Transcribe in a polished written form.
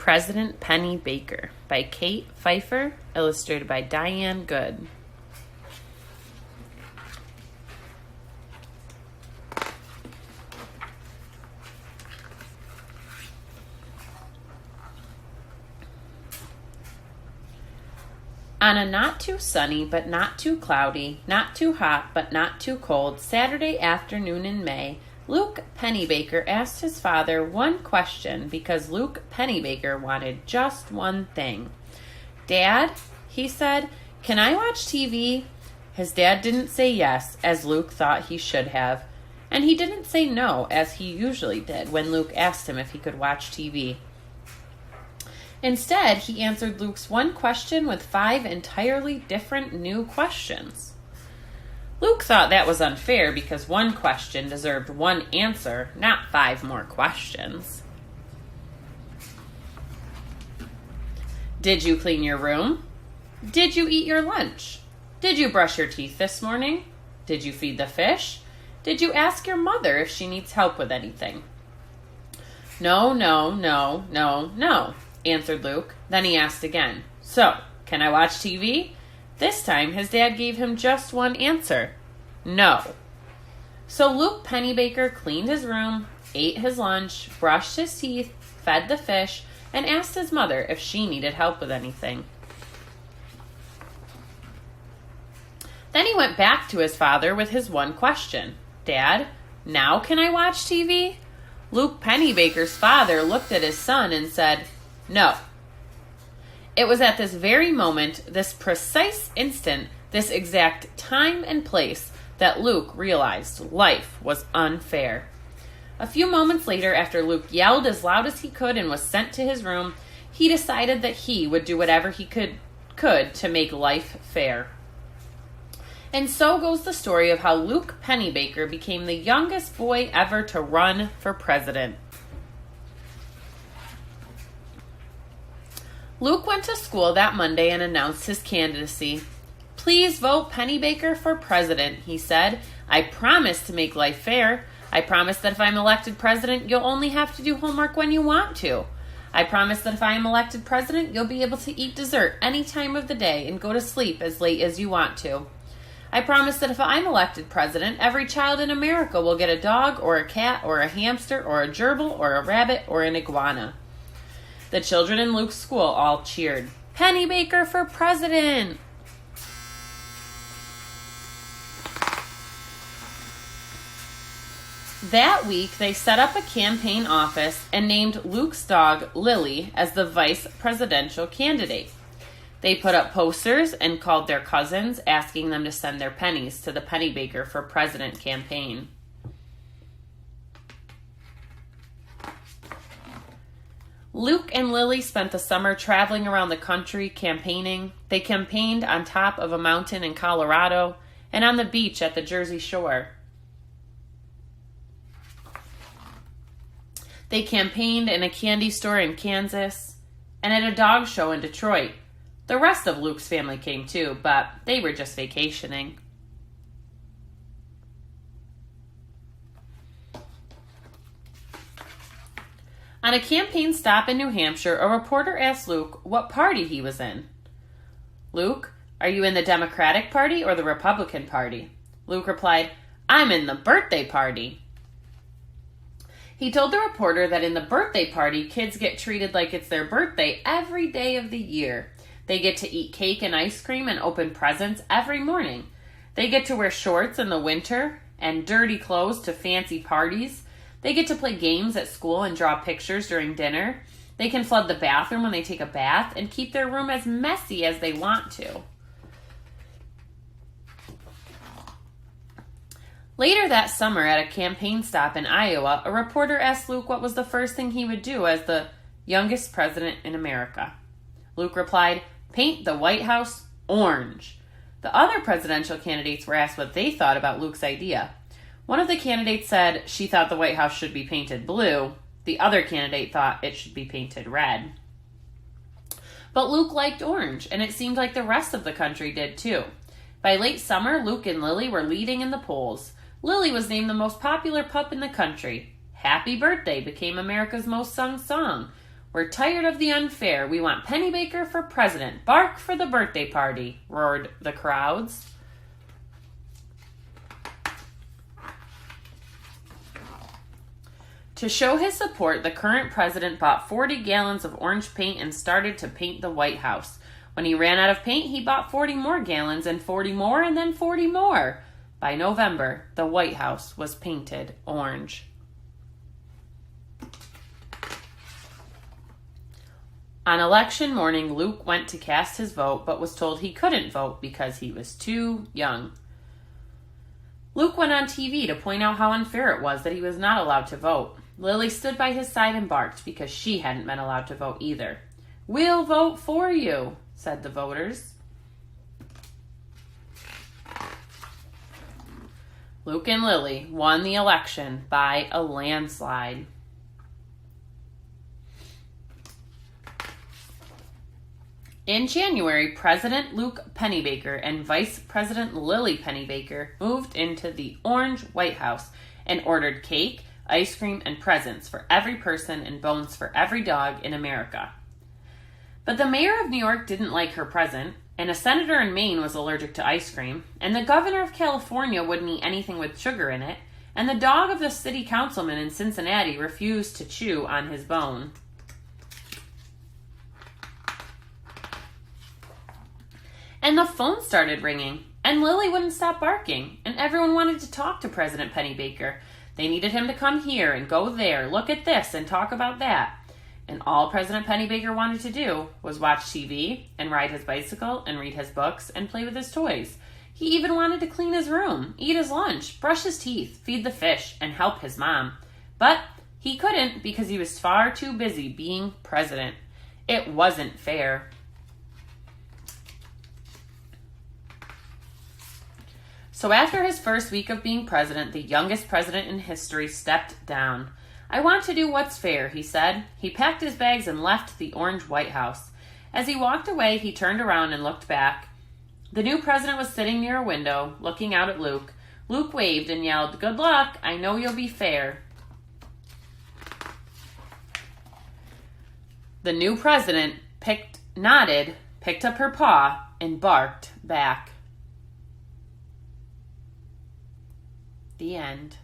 President Pennybaker by Kate Feiffer, illustrated by Diane Good. On a not too sunny but not too cloudy, not too hot but not too cold Saturday afternoon in May, Luke Pennybaker asked his father one question because Luke Pennybaker wanted just one thing. "Dad," he said, "can I watch TV?" His dad didn't say yes, as Luke thought he should have, and he didn't say no, as he usually did when Luke asked him if he could watch TV. Instead, he answered Luke's one question with 5 entirely different new questions. Luke thought that was unfair because one question deserved one answer, not 5 more questions. Did you clean your room? Did you eat your lunch? Did you brush your teeth this morning? Did you feed the fish? Did you ask your mother if she needs help with anything? No, answered Luke. Then he asked again, "So, can I watch TV?" This time, his dad gave him just one answer: no. So Luke Pennybaker cleaned his room, ate his lunch, brushed his teeth, fed the fish, and asked his mother if she needed help with anything. Then he went back to his father with his one question: "Dad, now can I watch TV?" Luke Pennybaker's father looked at his son and said, "No." It was at this very moment, this precise instant, this exact time and place, that Luke realized life was unfair. A few moments later, after Luke yelled as loud as he could and was sent to his room, he decided that he would do whatever he could to make life fair. And so goes the story of how Luke Pennybaker became the youngest boy ever to run for president. Luke went to school that Monday and announced his candidacy. "Please vote Pennybaker for president," he said. "I promise to make life fair. I promise that if I'm elected president, you'll only have to do homework when you want to. I promise that if I am elected president, you'll be able to eat dessert any time of the day and go to sleep as late as you want to. I promise that if I'm elected president, every child in America will get a dog or a cat or a hamster or a gerbil or a rabbit or an iguana." The children in Luke's school all cheered. "Pennybaker for president!" That week, they set up a campaign office and named Luke's dog, Lily, as the vice presidential candidate. They put up posters and called their cousins, asking them to send their pennies to the Pennybaker for President campaign. Luke and Lily spent the summer traveling around the country campaigning. They campaigned on top of a mountain in Colorado and on the beach at the Jersey Shore. They campaigned in a candy store in Kansas and at a dog show in Detroit. The rest of Luke's family came too, but they were just vacationing. On a campaign stop in New Hampshire, a reporter asked Luke what party he was in. "Luke, are you in the Democratic Party or the Republican Party?" Luke replied, "I'm in the birthday party." He told the reporter that in the birthday party, kids get treated like it's their birthday every day of the year. They get to eat cake and ice cream and open presents every morning. They get to wear shorts in the winter and dirty clothes to fancy parties. They get to play games at school and draw pictures during dinner. They can flood the bathroom when they take a bath and keep their room as messy as they want to. Later that summer at a campaign stop in Iowa, a reporter asked Luke what was the first thing he would do as the youngest president in America. Luke replied, "Paint the White House orange." The other presidential candidates were asked what they thought about Luke's idea. One of the candidates said she thought the White House should be painted blue. The other candidate thought it should be painted red. But Luke liked orange, and it seemed like the rest of the country did too. By late summer, Luke and Lily were leading in the polls. Lily was named the most popular pup in the country. "Happy Birthday" became America's most sung song. "We're tired of the unfair. We want Pennybaker for president. Bark for the birthday party," roared the crowds. To show his support, the current president bought 40 gallons of orange paint and started to paint the White House. When he ran out of paint, he bought 40 more gallons and 40 more and then 40 more. By November, the White House was painted orange. On election morning, Luke went to cast his vote, but was told he couldn't vote because he was too young. Luke went on TV to point out how unfair it was that he was not allowed to vote. Lily stood by his side and barked because she hadn't been allowed to vote either. "We'll vote for you," said the voters. Luke and Lily won the election by a landslide. In January, President Luke Pennybaker and Vice President Lily Pennybaker moved into the Orange White House and ordered cake, ice cream, and presents for every person and bones for every dog in America. But the mayor of New York didn't like her present, and a senator in Maine was allergic to ice cream, and the governor of California wouldn't eat anything with sugar in it, and the dog of the city councilman in Cincinnati refused to chew on his bone. And the phone started ringing, and Lily wouldn't stop barking, and everyone wanted to talk to President Pennybaker. They needed him to come here and go there, look at this, and talk about that. And all President Pennybaker wanted to do was watch TV and ride his bicycle and read his books and play with his toys. He even wanted to clean his room, eat his lunch, brush his teeth, feed the fish, and help his mom. But he couldn't because he was far too busy being president. It wasn't fair. So after his first week of being president, the youngest president in history stepped down. "I want to do what's fair," he said. He packed his bags and left the Orange White House. As he walked away, he turned around and looked back. The new president was sitting near a window, looking out at Luke. Luke waved and yelled, "Good luck, I know you'll be fair." The new president nodded, picked up her paw, and barked back. The end.